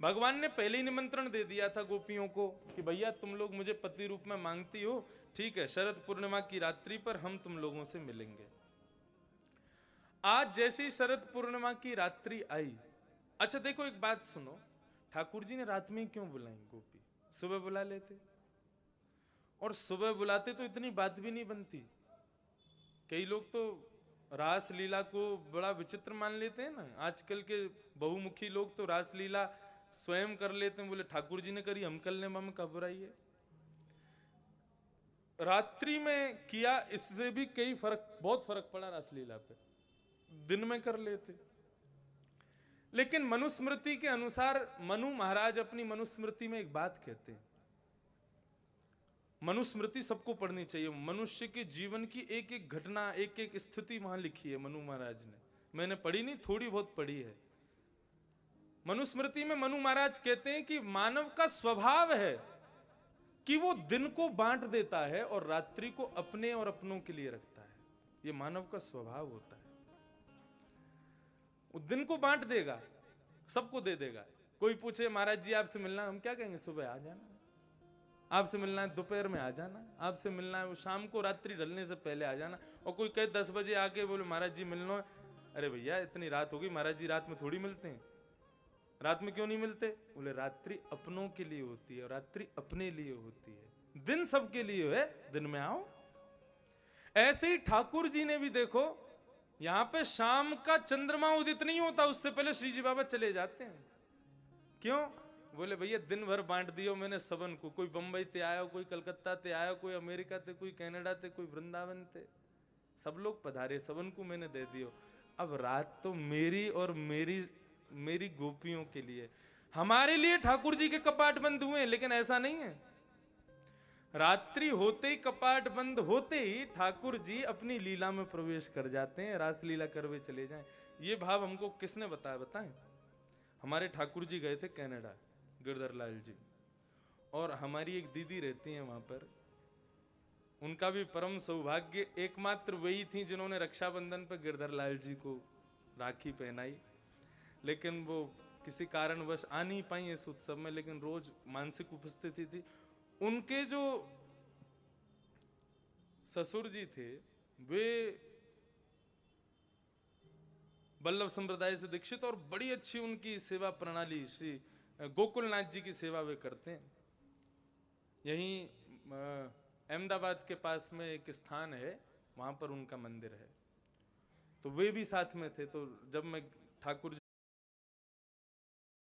भगवान ने पहले ही निमंत्रण दे दिया था गोपियों को कि भैया तुम लोग मुझे पति रूप में मांगती हो, ठीक है, शरद पूर्णिमा की रात्रि पर हम तुम लोगों से मिलेंगे। आज जैसी शरद पूर्णिमा की रात्रि आई, अच्छा देखो एक बात सुनो, ठाकुर जी ने रात में क्यों बुलाई गोपी, सुबह बुला लेते, और सुबह बुलाते तो इतनी बात भी नहीं बनती। कई लोग तो रास लीला को बड़ा विचित्र मान लेते हैं ना, आजकल के बहुमुखी लोग तो रास लीला स्वयं कर लेते हैं, बोले ठाकुर जी ने करी हम कर ले, में क्या बुराई है। रात्रि में किया इससे भी कई फर्क, बहुत फर्क पड़ा रासलीला पे, दिन में कर लेते। लेकिन मनुस्मृति के अनुसार मनु महाराज अपनी मनुस्मृति में एक बात कहते हैं, मनुस्मृति सबको पढ़नी चाहिए, मनुष्य के जीवन की एक एक घटना, एक एक स्थिति वहां लिखी है मनु महाराज ने, मैंने पढ़ी नहीं, थोड़ी बहुत पढ़ी है। मनुस्मृति में मनु महाराज कहते हैं कि मानव का स्वभाव है कि वो दिन को बांट देता है और रात्रि को अपने और अपनों के लिए रखता है, ये मानव का स्वभाव होता है। वो दिन को बांट देगा, सबको दे देगा। कोई पूछे महाराज जी आपसे मिलना, हम क्या कहेंगे, सुबह आ जाना, आपसे मिलना है दोपहर में आ जाना, आपसे मिलना है वो शाम को रात्रि ढलने से पहले आ जाना। और कोई कहे 10 बजे आके बोले महाराज जी मिलना है, अरे भैया इतनी रात हो गई, महाराज जी रात में थोड़ी मिलते हैं। रात में क्यों नहीं मिलते, बोले रात्रि अपनों के लिए होती है और रात्रि अपने लिए होती है, दिन सबके लिए है, दिन में आओ। ऐसे ही ठाकुर जी ने भी देखो, यहां पे शाम का चंद्रमा उदित नहीं होता, उससे पहले श्री जी बाबा चले जाते हैं। क्यों, बोले भैया दिन भर बांट दियो मैंने सबन को, कोई बंबई ते आयो, कोई कलकत्ता ते आयो, कोई अमेरिका ते, कोई कनाडा ते, कोई वृंदावन ते, सब लोग पधारे, सबन को मैंने दे दियो। अब रात तो मेरी और मेरी गोपियों के लिए, हमारे लिए ठाकुर जी के कपाट बंद हुए, लेकिन ऐसा नहीं है। रात्रि होते ही, कपाट बंद होते ही ठाकुर जी अपनी लीला में प्रवेश कर जाते हैं, रास लीला करवे चले जाएं। ये भाव हमको किसने बताया, बताएं। हमारे ठाकुर जी गए थे कनाडा, गिरधर लाल जी, और हमारी एक दीदी रहती हैं वहां पर, उनका भी परम सौभाग्य, एकमात्र वही थी जिन्होंने रक्षाबंधन पर गिरधर लाल जी को राखी पहनाई, लेकिन वो किसी कारणवश आ नहीं पाई इस उत्सव में, लेकिन रोज मानसिक उपस्थिति थी। उनके जो ससुर जी थे वे वल्लभ संप्रदाय से दीक्षित, और बड़ी अच्छी उनकी सेवा प्रणाली, श्री गोकुलनाथ जी की सेवा वे करते हैं। यहीं अहमदाबाद के पास में एक स्थान है, वहां पर उनका मंदिर है, तो वे भी साथ में थे। तो जब मैं ठाकुर